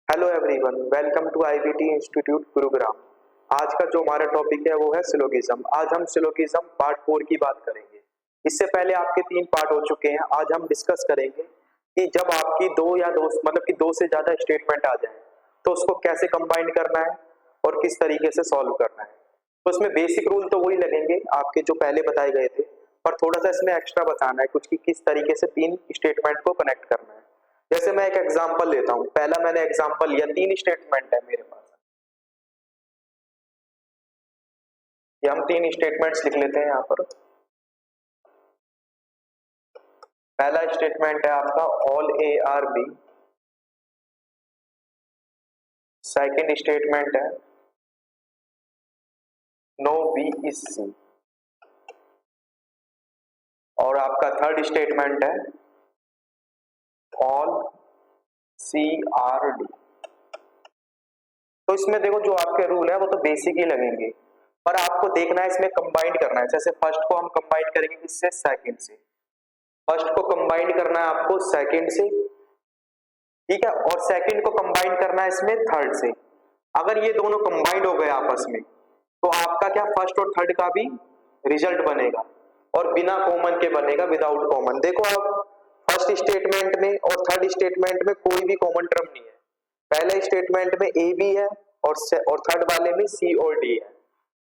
Hello everyone, welcome to IBT institute Gurugram. आज का जो हमारा टॉपिक है वो है सिलोगिज्म। आज हम सिलोगिज्म पार्ट 4 की बात करेंगे। इससे पहले आपके 3 पार्ट हो चुके हैं। आज हम डिस्कस करेंगे कि जब आपकी दो से ज्यादा स्टेटमेंट आ जाए तो उसको कैसे कंबाइन करना है और किस तरीके से सॉल्व करना है। तो इसमें बेसिक रूल तो वही लगेंगे आपके जो पहले बताए गए थे, पर थोड़ा सा इसमें एक्स्ट्रा बताना है कुछ कि किस तरीके से 3 स्टेटमेंट को कनेक्ट करना है। जैसे मैं एक एग्जांपल लेता हूं। पहला मैंने एग्जांपल लिया, 3 स्टेटमेंट है मेरे पास। ये हम 3 स्टेटमेंट्स लिख लेते हैं यहां पर। पहला स्टेटमेंट है आपका all A are B. Second statement है नो बी इज सी। और आपका थर्ड स्टेटमेंट है ऑल सी आर डी। तो इसमें देखो जो आपके रूल है वो तो बेसिक ही लगेंगे, पर आपको देखना है इसमें कंबाइन करना है। जैसे फर्स्ट को हम कंबाइन करेंगे किससे? सेकंड से। फर्स्ट को कंबाइन करना है आपको सेकंड से, ठीक है, और सेकंड को कंबाइन करना है इसमें थर्ड से। अगर ये दोनों कंबाइंड हो गए आपस में तो आपका क्या फर्स्ट और थर्ड का भी रिजल्ट बनेगा, और बिना कॉमन के बनेगा, विदाउट कॉमन। देखो आप फर्स्ट स्टेटमेंट में और थर्ड स्टेटमेंट में कोई भी कॉमन टर्म नहीं है। पहले स्टेटमेंट में ए बी है और थर्ड वाले में सी और डी है।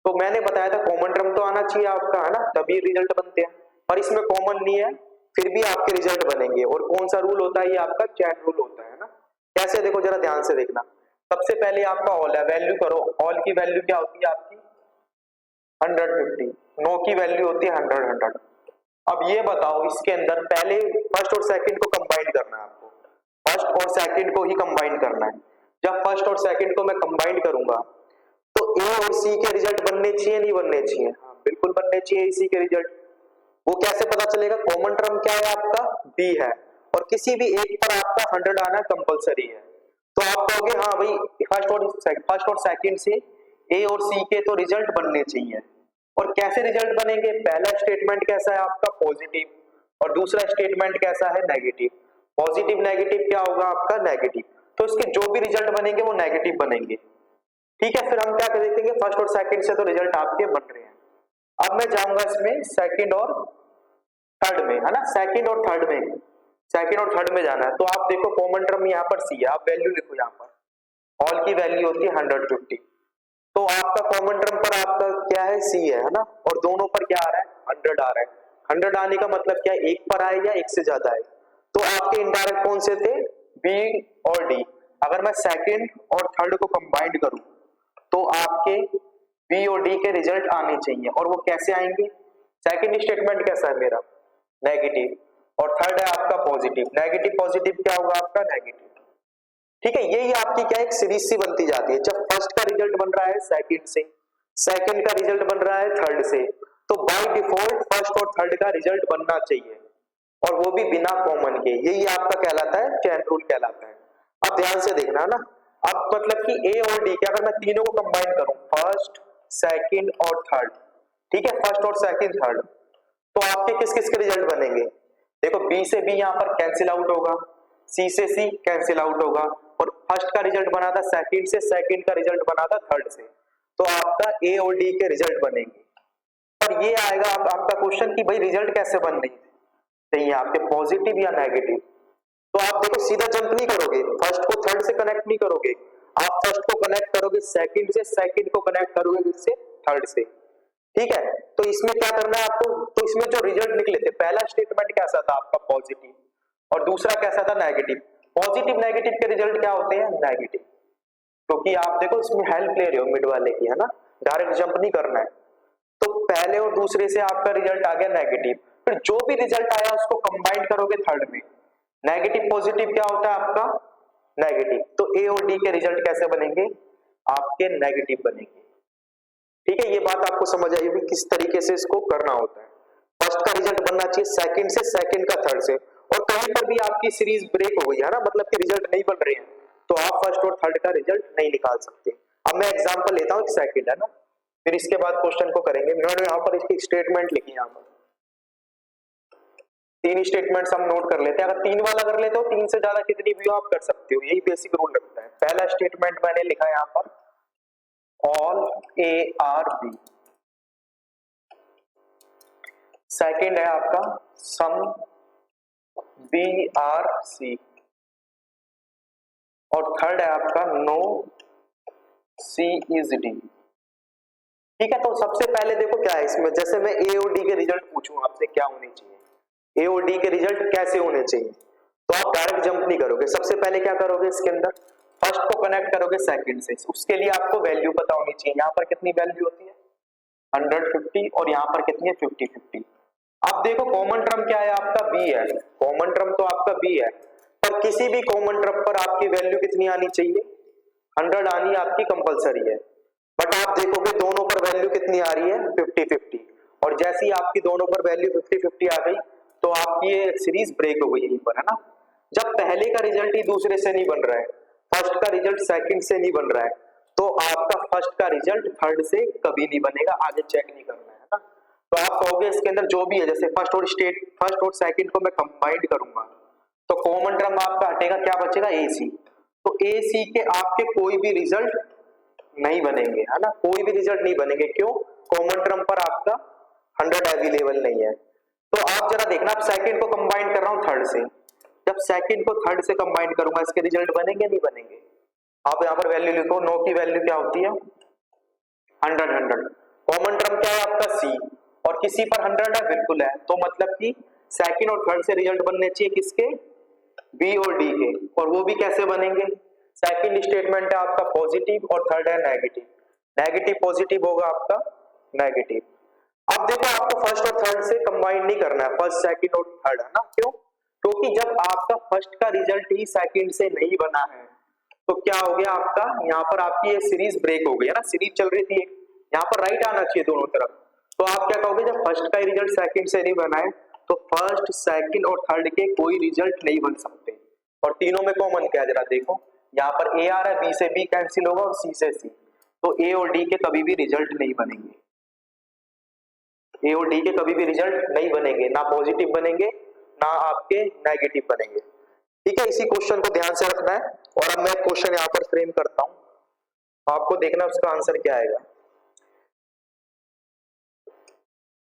तो मैंने बताया था कॉमन टर्म तो आना चाहिए आपका, है ना, तभी रिजल्ट बनते हैं। पर इसमें कॉमन नहीं है, फिर भी आपके रिजल्ट बनेंगे। और कौन सा रूल होता है? ये आपका चैन रूल होता है ना। कैसे? देखो जरा ध्यान से देखना। सबसे पहले आपका ऑल है, वैल्यू करो। ऑल की वैल्यू क्या होती है आपकी? 150। नो की वैल्यू होती है 100। अब ये बताओ इसके अंदर पहले फर्स्ट और सेकंड को कंबाइन करना है आपको। फर्स्ट और सेकंड को ही कंबाइन करना है। जब फर्स्ट और सेकंड को मैं कंबाइन करूंगा तो ए और सी के रिजल्ट बनने चाहिए, नहीं बनने चाहिए? हाँ, बिल्कुल बनने चाहिए इसी के रिजल्ट। वो कैसे पता चलेगा? कॉमन टर्म क्या है आपका? बी है, और किसी भी एक पर आपका 100 आना कंपलसरी है। तो आप कहोगे हाँ भाई फर्स्ट और सेकंड से ए और सी के तो रिजल्ट बनने चाहिए। और कैसे रिजल्ट बनेंगे? पहला स्टेटमेंट कैसा है आपका? पॉजिटिव, और दूसरा स्टेटमेंट कैसा है? नेगेटिव। पॉजिटिव नेगेटिव क्या होगा आपका? नेगेटिव। तो इसके जो भी रिजल्ट बनेंगे वो नेगेटिव बनेंगे, ठीक है। फिर हम क्या कर देखेंगे, फर्स्ट और सेकंड से तो रिजल्ट आपके बन रहे हैं। अब मैं जाऊंगा इसमें सेकंड और थर्ड में, है ना। सेकंड और थर्ड में जाना है। तो आप देखो कॉमन टर्म यहाँ पर सी है, आप वैल्यू लिखो यहाँ पर। ऑल की वैल्यू होती है 150। तो आपका कॉमन टर्म पर आपका क्या है? सी है ना। और दोनों पर क्या आ रहा है? 100 आ रहा है। 100 आने का मतलब क्या है? एक पर आए या एक से ज्यादा आए। तो आपके इनडायरेक्ट कौन से थे? बी और डी। अगर मैं सेकंड और थर्ड को कंबाइंड करूं तो आपके बी और डी के रिजल्ट आने चाहिए। और वो कैसे आएंगे? सेकंड स्टेटमेंट कैसा है मेरा? नेगेटिव, और थर्ड है आपका पॉजिटिव। नेगेटिव पॉजिटिव क्या होगा आपका? नेगेटिव, ठीक है। यही आपकी क्या एक सीरीज सी बनती जाती है। जब फर्स्ट का रिजल्ट बन रहा है सेकंड से, सेकंड का रिजल्ट बन रहा है थर्ड से, तो बाय डिफॉल्ट फर्स्ट और थर्ड का रिजल्ट बनना चाहिए, और वो भी बिना कॉमन के। यही आपका कहलाता है चैन रूल कहलाता है। अब ध्यान से देखना ना। अब मतलब कि ए और डी के अगर मैं तीनों को कंबाइन करूं, फर्स्ट सेकंड और थर्ड, ठीक है, फर्स्ट और सेकंड थर्ड, तो आपके किस किस के रिजल्ट बनेंगे? देखो बी से बी यहां पर कैंसिल आउट होगा, सी से सी कैंसिल आउट होगा, और फर्स्ट का रिजल्ट बना था सेकंड से, सेकंड का रिजल्ट बना था थर्ड से। तो आपका ए और डी के रिजल्ट बनेंगे। पर ये आएगा अब आपका क्वेश्चन कि भाई रिजल्ट कैसे बन रही चाहिए आपके, पॉजिटिव या नेगेटिव। तो आप देखो सीधा जंप नहीं करोगे, फर्स्ट को थर्ड से कनेक्ट नहीं करोगे, आप फर्स्ट को कनेक्ट करोगे सेकंड से, सेकंड को कनेक्ट करोगे किससे? थर्ड से, ठीक है। तो इसमें क्या करना है आपको? तो इसमें जो रिजल्ट निकले थे, पहला स्टेटमेंट कैसा था आपका? पॉजिटिव, और दूसरा कैसा था? नेगेटिव। पॉजिटिव नेगेटिव के रिजल्ट क्या होते हैं? नेगेटिव। क्योंकि आप देखो इसमें हेल्प ले रहे हो मिड वाले की, है ना, डायरेक्ट जंप नहीं करना है। तो पहले और दूसरे से आपका रिजल्ट आ गया नेगेटिव, फिर जो भी रिजल्ट आया उसको कंबाइन करोगे थर्ड में। नेगेटिव पॉजिटिव क्या होता है आपका? नेगेटिव। तो ए और डी के रिजल्ट कैसे बनेंगे? आपके नेगेटिव बनेंगे, ठीक है। ये बात आपको समझ आई होगी किस तरीके से इसको करना होता है। फर्स्ट का रिजल्ट बनना चाहिए सेकंड से, सेकंड का थर्ड से। और कहीं पर भी आपकी सीरीज ब्रेक हो गई है ना, मतलब कि रिजल्ट नहीं बन रहे हैं, तो आप फर्स्ट और थर्ड का रिजल्ट नहीं निकाल सकते। अब मैं एग्जांपल लेता हूं, सेकंड है ना, फिर इसके बाद क्वेश्चन को करेंगे। मैंने यहाँ पर इसकी स्टेटमेंट लिखी है, यहाँ पर 3 स्टेटमेंट्स हम नोट कर लेते हैं। अगर 3 वाला कर लेते हो, 3 से ज्यादा कितनी भी हो आप कर सकते हो, यही बेसिक रूल लगता है। पहला स्टेटमेंट मैंने लिखा यहाँ पर all A are B, second है आपका सम बी आर सी, और थर्ड है आपका नो सी इज डी। ठीक है, तो सबसे पहले देखो क्या है इसमें, जैसे मैं ए और डी के रिजल्ट पूछूं आपसे क्या होने चाहिए, ए और डी के रिजल्ट कैसे होने चाहिए, तो आप डायरेक्ट जंप नहीं करोगे। सबसे पहले क्या करोगे, इसके अंदर फर्स्ट को कनेक्ट करोगे सेकंड से, उसके लिए आपको वैल्यू पता होनी चाहिए। यहाँ पर कितनी वैल्यू होती है 150 और यहाँ पर कितनी है 50-50। अब देखो कॉमन टर्म क्या है आपका बी है, कॉमन टर्म तो आपका बी है, पर किसी भी कॉमन टर्म पर आपकी वैल्यू कितनी आनी चाहिए 100 आनी आपकी कंपलसरी है। बट आप देखोगे दोनों पर वैल्यू कितनी आ रही है 50-50, और जैसे ही आपकी दोनों पर वैल्यू 50-50 आ गई तो आपकी ये सीरीज ब्रेक हो गई यहीं पर, है ना। जब पहले का रिजल्ट ही दूसरे से नहीं बन रहा है, फर्स्ट का रिजल्ट सेकंड से नहीं बन रहा है, तो आपका फर्स्ट का रिजल्ट थर्ड से कभी नहीं बनेगा, आगे चेक नहीं करना है ना। तो आप कहोगे इसके अंदर जो भी है, जैसे फर्स्ट और सेकंड को मैं कंबाइंड करूंगा तो कॉमन टर्म आपका हटेगा, क्या बचेगा ए सी, तो ए सी के आपके कोई भी रिजल्ट नहीं बनेंगे, है ना, कोई भी रिजल्ट नहीं बनेंगे। क्यों, कॉमन टर्म पर आपका 100 अवेलेबल नहीं है। तो आप जरा देखना, आप सेकंड को कंबाइन कर रहा हूं थर्ड से, जब सेकंड को थर्ड से कंबाइन करूंगा इसके रिजल्ट बनेंगे नहीं बनेंगे। आप यहाँ पर वैल्यू लिखो, नो की वैल्यू क्या होती है 100, कॉमन टर्म क्या है आपका सी, और किसी पर 100 है, बिल्कुल है, तो मतलब कि सेकंड और थर्ड से रिजल्ट बनने चाहिए किसके, बी और डी के, और वो भी कैसे बनेंगे, सेकंड स्टेटमेंट है आपका पॉजिटिव और थर्ड है नेगेटिव, नेगेटिव पॉजिटिव होगा आपका नेगेटिव। अब देखो आपको फर्स्ट और थर्ड से कंबाइन नहीं करना है, फर्स्ट सेकंड और थर्ड, है ना, क्यों, क्योंकि जब आपका फर्स्ट का रिजल्ट ही सेकंड से नहीं बना है तो क्या हो गया आपका, यहाँ पर आपकी ये सीरीज ब्रेक हो गई है ना, सीरीज चल रही थी, यहाँ पर राइट आना चाहिए दोनों तरफ, तो आप क्या कहोगे, जब फर्स्ट का रिजल्ट सेकंड से नहीं बना है तो फर्स्ट सेकंड और थर्ड के कोई रिजल्ट नहीं बन सकते। और तीनों में कॉमन क्या है जरा देखो, यहाँ पर ए आ रहा है, बी से बी कैंसिल होगा और सी से सी, तो ए और डी के कभी भी रिजल्ट नहीं बनेंगे, ए और डी के कभी भी रिजल्ट नहीं बनेंगे, ना पॉजिटिव बनेंगे ना आपके नेगेटिव बनेंगे। ठीक है, इसी क्वेश्चन को ध्यान से रखना है। और अब मैं क्वेश्चन यहाँ पर फ्रेम करता हूं, आपको देखना उसका आंसर क्या आएगा।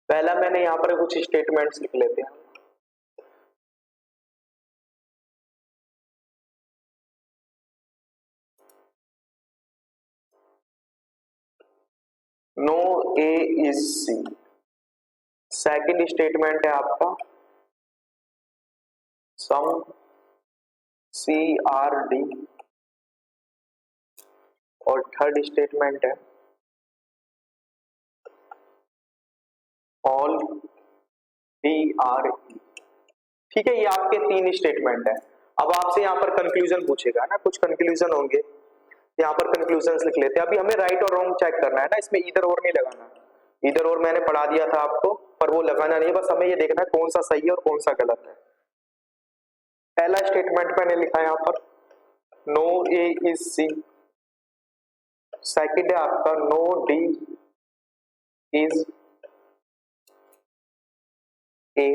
पहला मैंने यहाँ पर कुछ स्टेटमेंट्स लिख लेते हैं। No A is C, second statement है आपका सम सी आर डी, और थर्ड स्टेटमेंट है ऑल डी आर ई। ठीक है, ये आपके तीन स्टेटमेंट है। अब आपसे यहाँ पर कंक्लूजन पूछेगा ना, कुछ कंक्लूजन होंगे, यहाँ पर कंक्लूजन लिख लेते हैं। अभी हमें राइट और रॉन्ग चेक करना है ना, इसमें इधर और नहीं लगाना, इधर और मैंने पढ़ा दिया था आपको, पर वो लगाना नहीं है, बस हमें ये देखना है कौन सा सही है और कौन सा गलत है। पहला स्टेटमेंट मैंने लिखा है यहाँ पर no A is C, second है आपका no D is A,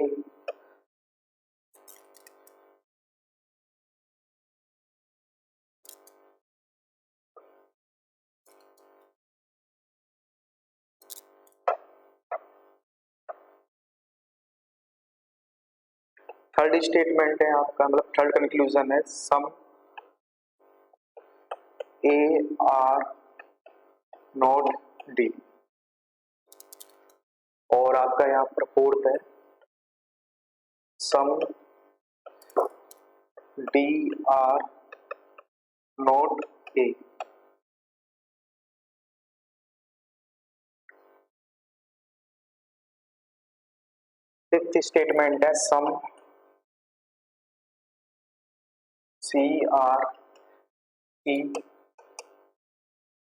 third statement है आपका, मतलब थर्ड कंक्लूजन है some A are not D, और आपका यहाँ पर फोर्थ है some D are not A. Fifth statement है some C are E.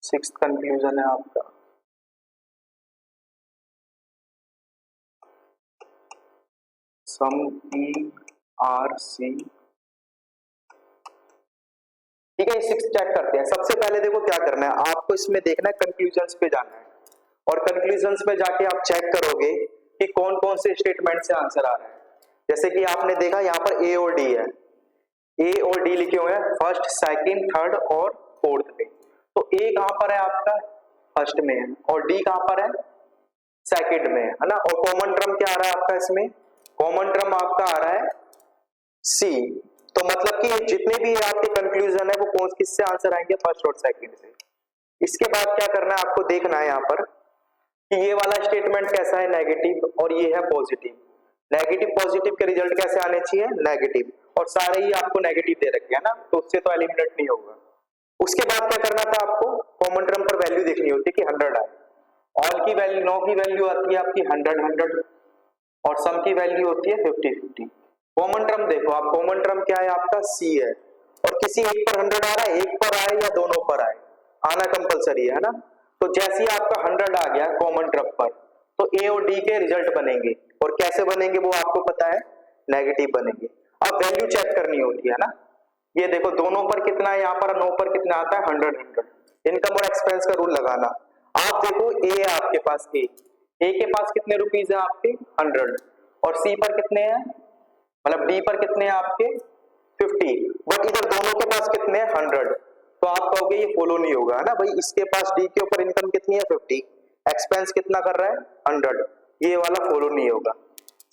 Sixth conclusion है आपका सम ई आर सी। ठीक है, सिक्स चेक करते हैं। सबसे पहले देखो क्या करना है, आपको इसमें देखना है कंक्लूजन्स पे जाना है, और कंक्लूजन्स पे जाके आप चेक करोगे कि कौन कौन से स्टेटमेंट से आंसर आ रहा है। जैसे कि आपने देखा यहाँ पर ए और डी है, ए और डी लिखे हुए हैं, फर्स्ट सेकंड थर्ड और फोर्थ पे। तो ए कहां पर है आपका, फर्स्ट में है, और डी कहां पर है, सेकंड में है ना। और कॉमन टर्म क्या आ रहा है आपका इसमें, कॉमन टर्म आपका आ रहा है सी। तो मतलब कि जितने भी आपके कंक्लूजन है वो कौन किससे आंसर आएंगे, फर्स्ट और सेकंड से। इसके बाद क्या करना है आपको देखना है यहाँ पर कि ये वाला स्टेटमेंट कैसा है, नेगेटिव, और ये है पॉजिटिव। नेगेटिव पॉजिटिव के रिजल्ट कैसे आने चाहिए, नेगेटिव, और सारे ही आपको नेगेटिव दे रखे हैं ना, तो उससे तो एलिमिनेट नहीं होगा। उसके बाद क्या करना था आपको, कॉमन टर्म पर वैल्यू देखनी होती है कि 100 आए। ऑल की वैल्यू, नो की वैल्यू आती है आपकी 100 100, और सम की वैल्यू होती है 50 50। कॉमन टर्म देखो आप, कॉमन टर्म क्या है आपका, सी है, और किसी एक पर 100 आ रहा है, एक पर आए या दोनों पर आए, आना कंपलसरी है ना। तो जैसे ही आपका 100 आ गया कॉमन टर्म पर, तो ए और डी के रिजल्ट बनेंगे, और कैसे बनेंगे वो आपको पता है, नेगेटिव बनेंगे। अब वैल्यू चेक करनी होती है ना, ये देखो दोनों पर कितना है, यहाँ पर नो पर कितना आता है, 100 100। इनकम और एक्सपेंस का रूल लगाना। आप देखो ए है आपके पास, ए के पास कितने रुपीज है आपके, 100, और सी पर कितने हैं, मतलब डी पर कितने हैं आपके 50, बट इधर दोनों के पास कितने हैं, 100। तो आप कहोगे ये फॉलो नहीं होगा, है ना भाई, इसके पास डी के ऊपर इनकम कितनी है, 50, एक्सपेंस कितना कर रहा है, 100, ये वाला फॉलो नहीं होगा।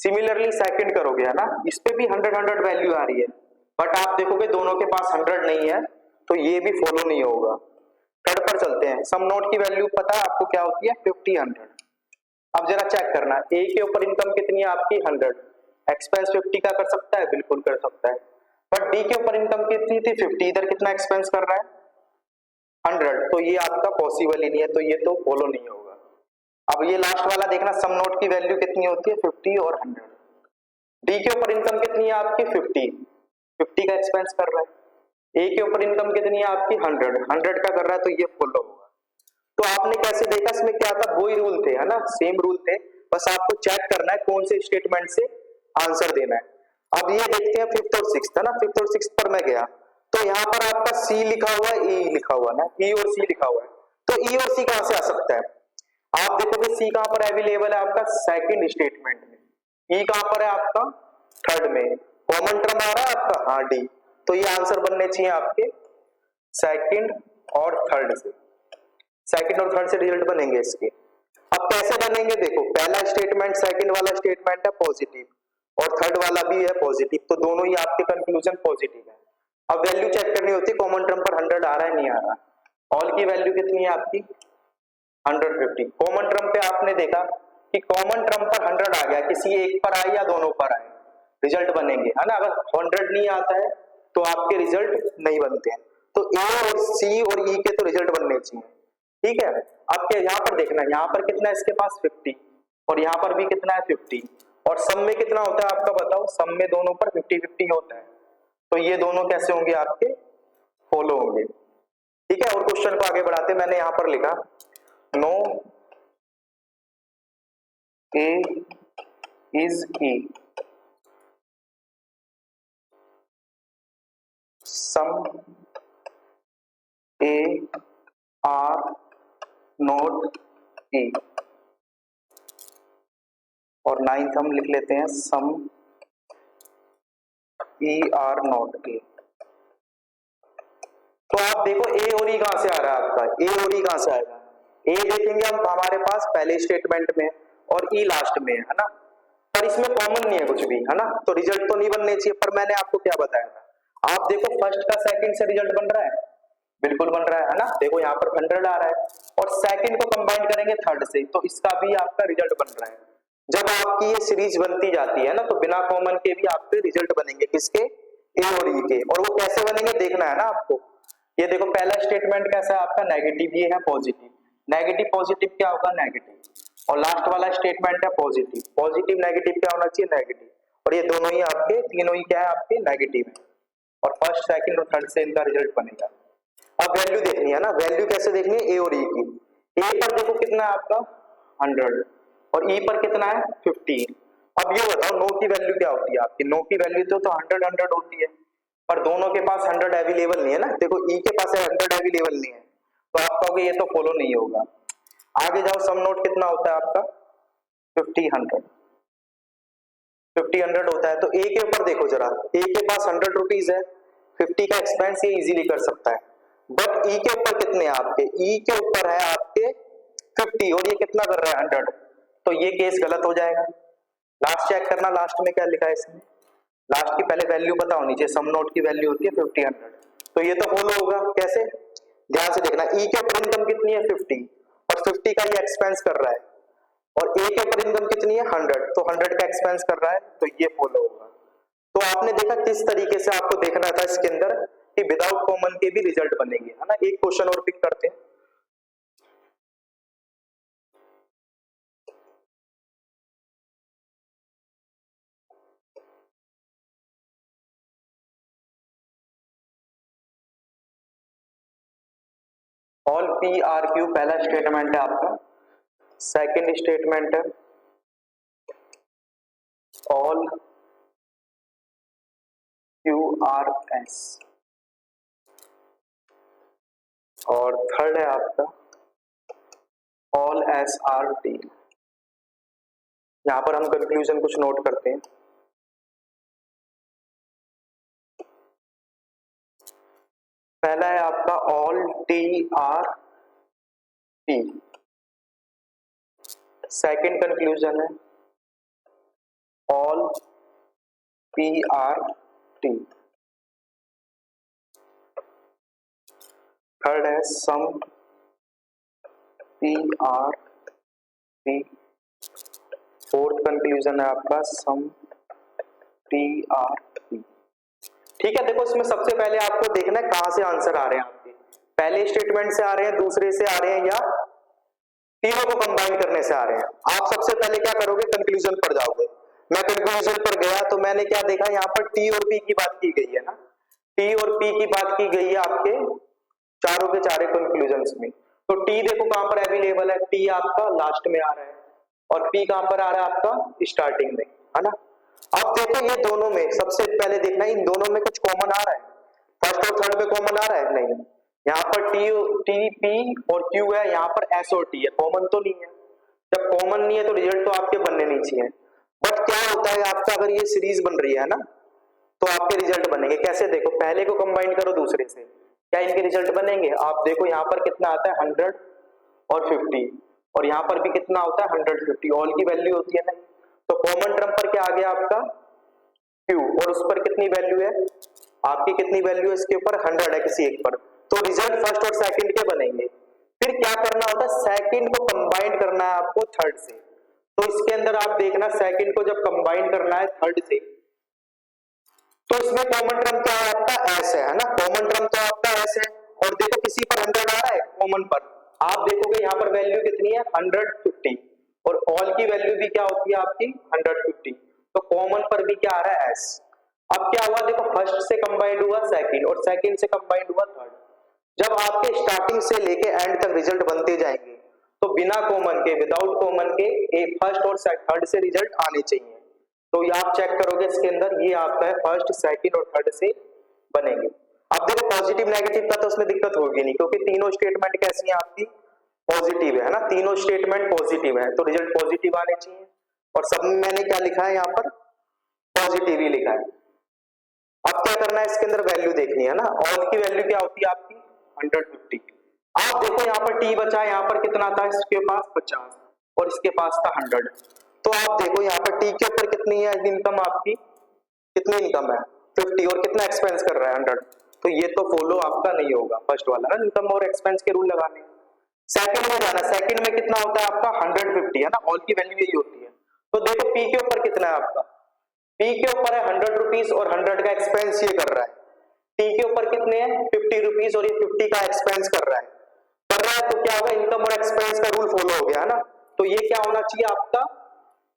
सिमिलरली सेकंड करोगे, है ना, इस पे भी 100 100 वैल्यू आ रही है, बट आप देखोगे दोनों के पास 100 नहीं है, तो ये भी फॉलो नहीं होगा। थर्ड पर चलते हैं, सम नोट की वैल्यू पता है आपको क्या होती है, 50 100। अब जरा चेक करना, ए के ऊपर इनकम कितनी है आपकी, 100, एक्सपेंस 50 का कर सकता है, बिल्कुल कर सकता है, बट डी के ऊपर इनकम कितनी थी, 50, इधर कितना एक्सपेंस कर रहा है, 100, तो ये आपका पॉसिबल ही नहीं है, तो ये तो फॉलो नहीं होगा। अब ये लास्ट वाला देखना, सम नोट की वैल्यू कितनी होती है, 50 और 100। डी के ऊपर इनकम कितनी है आपकी, 50 का एक्सपेंस कर रहा है, ए के ऊपर इनकम कितनी है आपकी, 100 का कर रहा है, तो ये फॉलो होगा। तो आपने कैसे देखा, इसमें क्या था, वही रूल थे, है ना, सेम रूल थे, बस आपको चेक करना है कौन से स्टेटमेंट से आंसर देना है। अब ये देखते हैं फिफ्थ और सिक्स्थ, है ना, फिफ्थ और सिक्स्थ पर मैं गया, तो यहाँ पर आपका सी लिखा हुआ है, ई लिखा हुआ है ना, ई और सी लिखा हुआ है, तो ई और सी कहां से आ सकता है, आप देखोगे सी कहां पर अवेलेबल है आपका, सेकंड स्टेटमेंट में, ई कहां पर है आपका, थर्ड में, कॉमन टर्म आ रहा है आपका, हाँ डी, तो ये आंसर बनने चाहिए आपके सेकंड और थर्ड से, सेकंड और थर्ड से रिजल्ट बनेंगे इसके। अब कैसे बनेंगे देखो, पहला स्टेटमेंट सेकंड वाला स्टेटमेंट है पॉजिटिव, और थर्ड वाला भी है पॉजिटिव, तो दोनों ही आपके कंक्लूजन पॉजिटिव है। अब वैल्यू चेक करनी होती है, कॉमन टर्म पर 100 आ रहा है, नहीं आ रहा, ऑल की वैल्यू कितनी है आपकी, 150। कॉमन टर्म पे आपने देखा कि कॉमन टर्म पर 100 आ गया, किसी एक पर आए या दोनों पर आए, रिजल्ट बनेंगे, है ना। अगर 100 नहीं आता है तो आपके रिजल्ट नहीं बनते हैं। तो ए और सी और ई के तो रिजल्ट बनने चाहिए, ठीक है। अब क्या यहाँ पर देखना है, यहाँ पर कितना है इसके पास, 50, और यहाँ पर भी कितना है, 50, और सम में कितना होता है आपका बताओ, सम में दोनों पर 50 50 होता है, तो ये दोनों कैसे होंगे आपके, फॉलो होंगे, ठीक है। और क्वेश्चन को आगे बढ़ाते, मैंने यहाँ पर लिखा, no A is E, some A are not E, और 9th हम लिख लेते हैं, सम ई आर नॉट ए। तो आप देखो ए और ई कहां से आ रहा है आपका, ए और ई कहां से आएगा, ए देखेंगे हम हमारे पास पहले स्टेटमेंट में, और ई लास्ट में है ना, पर इसमें कॉमन नहीं है कुछ भी, है ना, तो रिजल्ट तो नहीं बनने चाहिए। पर मैंने आपको क्या बताया था, आप देखो फर्स्ट का सेकंड से रिजल्ट बन रहा है, बिल्कुल बन रहा है ना, देखो यहाँ पर 100 आ रहा है, और सेकंड को कंबाइन करेंगे थर्ड से, तो इसका भी आपका रिजल्ट बन रहा है। जब आपकी ये सीरीज बनती जाती है ना, तो बिना कॉमन के भी आपके रिजल्ट बनेंगे, किसके, ए और ई के, और वो कैसे बनेंगे देखना है ना आपको। ये देखो पहला स्टेटमेंट कैसा है आपका, नेगेटिव, ये है पॉजिटिव, नेगेटिव पॉजिटिव क्या होगा, नेगेटिव, और लास्ट वाला स्टेटमेंट है पॉजिटिव, पॉजिटिव नेगेटिव क्या होना चाहिए, नेगेटिव, और ये दोनों ही आपके, तीनों ही क्या है आपके, नेगेटिव है, और फर्स्ट सेकंड और थर्ड से इनका रिजल्ट बनेगा। अब वैल्यू देखनी है ना, वैल्यू कैसे देखनी है, ए और ई की, ए पर देखो कितना है आपका 100, और ई पर कितना है 50। अब ये बताओ नो की वैल्यू क्या होती है आपकी, नो की वैल्यू तो 100 100 होती है, पर दोनों के पास 100 अवेलेबल नहीं है ना, देखो ई के पास 100 अवेलेबल नहीं है, तो आप कहोगे ये तो फॉलो नहीं होगा। आगे जाओ, सम नोट कितना होता है आपका 50 100, 50 100 होता है, तो ए के ऊपर देखो जरा, ए के पास 100 रुपीज है, 50 का एक्सपेंस ये इजीली कर सकता है, बट ई के ऊपर कितने हैं आपके, ई के ऊपर है आपके 50 और ये कितना कर रहा है 100, तो ये केस गलत हो जाएगा। लास्ट चेक करना, लास्ट में क्या लिखा है इसमें, लास्ट की पहले वैल्यू पता होनी चाहिए, सम नोट की वैल्यू होती है 50 100, तो ये तो फॉलो होगा। कैसे, ध्यान से देखना, ई के ऊपर इनकम कितनी है 50 और 50 का ये एक्सपेंस कर रहा है, और ए के ऊपर इनकम कितनी है 100, तो 100 का एक्सपेंस कर रहा है, तो ये फॉलो होगा। तो आपने देखा किस तरीके से आपको देखना था इसके अंदर कि विदाउट कॉमन के भी रिजल्ट बनेंगे, है ना। एक क्वेश्चन और पिक करते हैं। ऑल पी आर क्यू पहला स्टेटमेंट है आपका, सेकंड स्टेटमेंट है ऑल क्यू आर एस, और थर्ड है आपका ऑल एस आर टी। यहां पर हम कंक्लूजन कुछ नोट करते हैं। पहला है आपका all T are T, second conclusion है all P are T, third है some P are T, fourth conclusion है आपका सम पी आर टी। ठीक है, देखो इसमें सबसे पहले आपको देखना है कहां से आंसर आ रहे हैं आपके, पहले स्टेटमेंट से आ रहे हैं, दूसरे से आ रहे हैं, या तीनों को कंबाइन करने से आ रहे हैं। आप सबसे पहले क्या करोगे, कंक्लूजन पर जाओगे। मैं कंक्लूजन पर गया तो मैंने क्या देखा, यहाँ पर टी और पी की बात की गई है ना, टी और पी की बात की गई है आपके चारों के चारे कंक्लूजन्स में। तो टी देखो कहां पर अवेलेबल है, टी आपका लास्ट में आ रहा है, और पी कहां पर आ रहा है आपका स्टार्टिंग में, है ना। अब देखो ये दोनों में सबसे पहले देखना इन दोनों में कुछ कॉमन आ रहा है, फर्स्ट और थर्ड में कॉमन आ रहा है, नहीं। यहाँ पर टी पी और क्यू है, यहाँ पर एस और टी है, कॉमन तो नहीं है। जब कॉमन नहीं है तो रिजल्ट तो आपके बनने नहीं चाहिए। बट क्या होता है आपका, अगर ये सीरीज बन रही है ना, तो आपके रिजल्ट बनेंगे कैसे, देखो पहले को कंबाइन करो दूसरे से, क्या इनके रिजल्ट बनेंगे। आप देखो यहाँ पर कितना आता है 100 और 50, और यहाँ पर भी कितना होता है 150, ऑल की वैल्यू होती है ना, तो कॉमन टर्म पर क्या आ गया आपका Q, और उस पर कितनी वैल्यू है आपकी, कितनी वैल्यू है इसके ऊपर 100 है किसी एक पर, तो रिजल्ट फर्स्ट और सेकंड के बनेंगे। फिर क्या करना होता है, सेकंड को कंबाइन करना है आपको थर्ड से। तो इसके अंदर आप देखना सेकंड को जब कंबाइन करना है थर्ड से, तो इसमें कॉमन टर्म क्या है आपका एस है ना, कॉमन टर्म तो आपका एस है, और देखो किसी पर 100 आ रहा है कॉमन पर, आप देखोगे यहाँ पर वैल्यू कितनी है 150, और ऑल की वैल्यू भी क्या होती है आपकी 150, तो कॉमन पर भी क्या आ रहा है एस। अब क्या हुआ, देखो फर्स्ट से कंबाइंड हुआ सेकंड, और सेकंड से कंबाइंड हुआ थर्ड। जब आपके स्टार्टिंग से लेके एंड तक रिजल्ट बनते जाएंगे, तो बिना कॉमन के, विदाउट कॉमन के एक फर्स्ट और थर्ड से रिजल्ट आने चाहिए। तो ये आप चेक करोगे इसके अंदर, ये आपका है फर्स्ट सेकंड और थर्ड से बनेंगे। अब देखो पॉजिटिव नेगेटिव का तो उसमें दिक्कत होगी नहीं, क्योंकि तीनों स्टेटमेंट कैसी है आपकी पॉजिटिव है ना, तीनों स्टेटमेंट पॉजिटिव है, तो रिजल्ट पॉजिटिव आने चाहिए। और सब में मैंने क्या लिखा है यहाँ पर, पॉजिटिव ही लिखा है। अब क्या करना है, इसके अंदर वैल्यू देखनी है ना, ऑल की वैल्यू क्या होती है आपकी 150। आप देखो यहाँ पर टी बचा, यहाँ पर कितना था इसके पास 50, और इसके पास था 100, तो आप देखो यहाँ पर टी के ऊपर कितनी है इनकम आपकी, कितनी इनकम है 50, और कितना एक्सपेंस कर रहा है 100, तो ये तो फॉलो आपका नहीं होगा फर्स्ट वाला ना, इनकम और एक्सपेंस के रूल लगाने। सेकंड में जाना, सेकंड में कितना होता है आपका 150 है ना, ऑल की वैल्यू यही होती है। तो देखो पी के ऊपर कितना है आपका, पी के ऊपर है 100 रुपीज, और 100 का एक्सपेंस ये कर रहा है। टी के ऊपर कितने हैं 50 रुपीज, और ये 50 का एक्सपेंस कर रहा है, तो क्या होगा, इनकम और एक्सपेंस का रूल फॉलो हो गया है ना, तो ये क्या होना चाहिए आपका,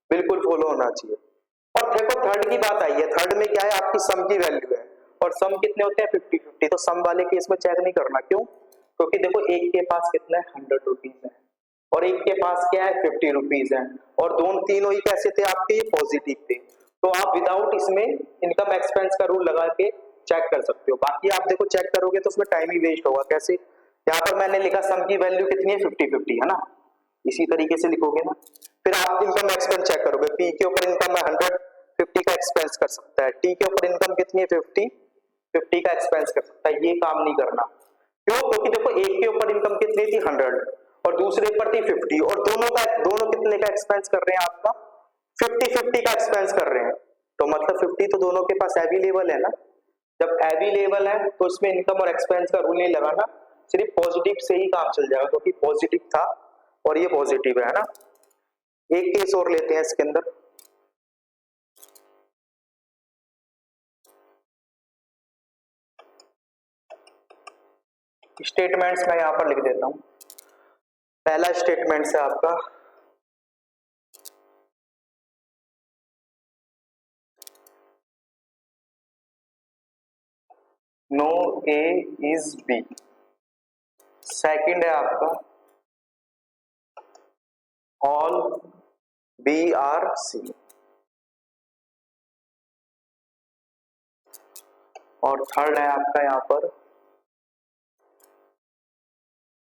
बिल्कुल फॉलो होना चाहिए। और देखो थर्ड की बात आई है, थर्ड में क्या है आपकी सम की वैल्यू है, और सम कितने होते हैं 50-50, तो सम वाले केस में चेक नहीं करना, क्यों, क्योंकि देखो एक के पास कितना है 100 रुपीज है, और एक के पास क्या है 50 रुपीज है, और दोनों तीनों ही कैसे थे आपके, ये पॉजिटिव थे। तो आप विदाउट इसमें इनकम एक्सपेंस का रूल लगा के चेक कर सकते हो। बाकी आप देखो चेक करोगे तो उसमें टाइम ही वेस्ट होगा। कैसे, यहाँ पर मैंने लिखा सम की वैल्यू कितनी है 50-50 है ना, इसी तरीके से लिखोगे ना। फिर आप इनकम एक्सपेंस चेक करोगे, पी के ऊपर इनकम है 100, 50 का एक्सपेंस कर सकता है, टी के ऊपर इनकम कितनी है 50, 50 का एक्सपेंस कर सकता है, ये काम नहीं करना। क्यों? क्योंकि देखो एक के ऊपर इनकम कितनी थी 100 और दूसरे पर थी 50 और दोनों कितने का एक्सपेंस कर रहे हैं आपका 50-50 का एक्सपेंस कर रहे हैं, तो मतलब 50 तो दोनों के पास अवेलेबल है ना। जब अवेलेबल है तो इसमें इनकम और एक्सपेंस का रूल नहीं लगाना, सिर्फ पॉजिटिव से ही काम चल जाएगा क्योंकि पॉजिटिव था और ये पॉजिटिव है ना। एक केस और लेते हैं इसके अंदर, स्टेटमेंट्स मैं यहां पर लिख देता हूं। पहला स्टेटमेंट है आपका no A is B, second है आपका ऑल बी आर सी, और थर्ड है आपका यहां पर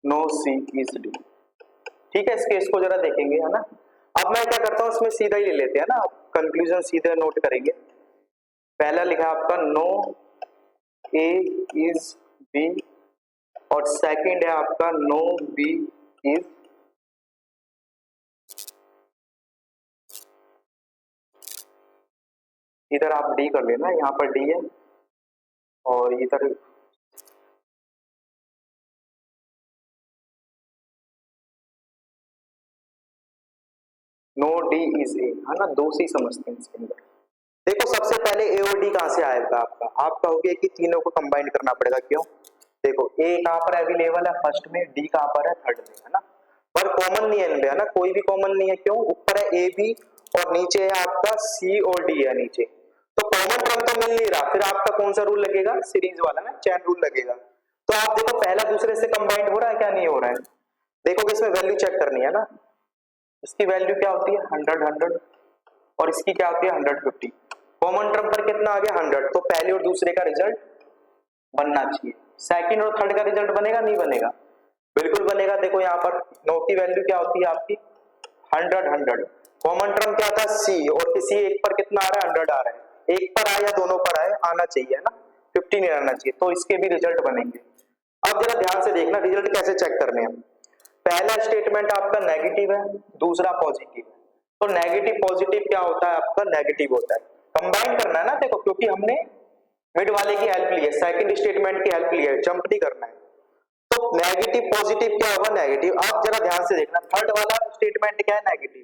नो सी इज डी। ठीक है, इस केस को जरा देखेंगे है ना। अब मैं क्या करता हूं इसमें सीधा ही ले लेते हैं ना, कंक्लूजन सीधे नोट करेंगे। पहला लिखा आपका नो ए इज बी और सेकंड है आपका नो बी इज, इधर आप डी कर लेना, यहां पर डी है और इधर नो डी इज ए, है ना, दो से ही समझते हैं इसके अंदर। देखो सबसे पहले ए और डी कहां से आएगा आपका हो गया कि तीनों को कंबाइन करना पड़ेगा। क्यों? देखो ए कहां पर अवेलेबल है फर्स्ट में, डी कहां पर है थर्ड में, है ना, पर कॉमन नहीं है इनमें, है ना, कोई भी कॉमन नहीं है। क्यों? ऊपर है ए बी और नीचे है आपका सी और डी है नीचे, तो कॉमन टर्म तो मिल नहीं रहा, फिर आपका कौन सा रूल लगेगा, सीरीज वाला ना, चैन रूल लगेगा। तो आप देखो पहला दूसरे से कंबाइंड हो रहा है क्या, नहीं हो रहा है। देखो इसमें वैल्यू चेक करनी है ना, इसकी वैल्यू क्या होती है 100 और इसकी क्या होती है 150। कॉमन टर्म पर कितना आ गया 100, तो पहले और दूसरे का रिजल्ट बनना चाहिए। सेकंड और थर्ड का रिजल्ट बनेगा नहीं बनेगा? बिल्कुल बनेगा। देखो यहाँ पर नो की वैल्यू क्या होती है आपकी 100, कॉमन टर्म क्या था सी और किसी एक पर कितना आ रहा है 100 आ रहा है, एक पर आए या दोनों पर आए आना चाहिए ना, 50 नहीं आना चाहिए, तो इसके भी रिजल्ट बनेंगे। अब जरा ध्यान से देखना रिजल्ट कैसे चेक करने हैं। पहला स्टेटमेंट आपका नेगेटिव है, दूसरा पॉजिटिव है, तो नेगेटिव पॉजिटिव क्या होता है आपका नेगेटिव होता है, कंबाइन करना है ना। देखो क्योंकि हमने मिड वाले की हेल्प ली है, सेकंड स्टेटमेंट की हेल्प ली है, जंप नहीं करना है, तो नेगेटिव पॉजिटिव क्या होगा नेगेटिव। आप जरा ध्यान से देखना थर्ड वाला स्टेटमेंट क्या है नेगेटिव,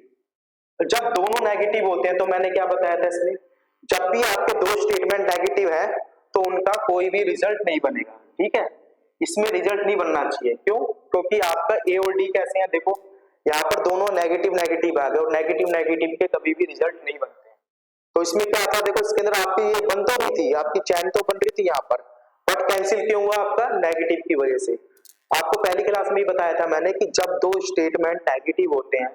तो जब दोनों नेगेटिव होते हैं तो मैंने क्या बताया था इसमें, जब भी आपके दो स्टेटमेंट नेगेटिव है तो उनका कोई भी रिजल्ट नहीं बनेगा। ठीक है, इसमें रिजल्ट नहीं बनना चाहिए। क्यों? क्योंकि आपका ए और डी कैसे हैं, देखो यहाँ पर दोनों नेगेटिव नेगेटिव आ गए और नेगेटिव नेगेटिव के कभी भी रिजल्ट नहीं बनते हैं। तो इसमें क्या था, देखो इसके अंदर आपकी ये बन तो रही थी, आपकी चैन तो बन रही थी यहाँ पर, बट कैंसिल क्यों हुआ आपका नेगेटिव की वजह से। आपको पहली क्लास में ही बताया था मैंने कि जब दो स्टेटमेंट नेगेटिव होते हैं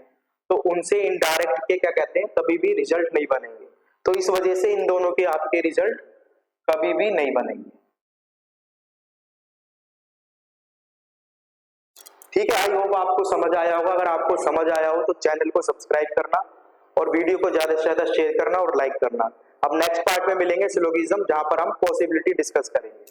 तो उनसे इनडायरेक्ट के क्या कहते हैं कभी भी रिजल्ट नहीं बनेंगे, तो इस वजह से इन दोनों के आपके रिजल्ट कभी भी नहीं बनेंगे। ठीक है, आई होप आपको समझ आया होगा। अगर आपको समझ आया हो तो चैनल को सब्सक्राइब करना और वीडियो को ज्यादा से ज्यादा शेयर करना और लाइक करना। अब नेक्स्ट पार्ट में मिलेंगे सिलोगिज्म, जहां पर हम पॉसिबिलिटी डिस्कस करेंगे।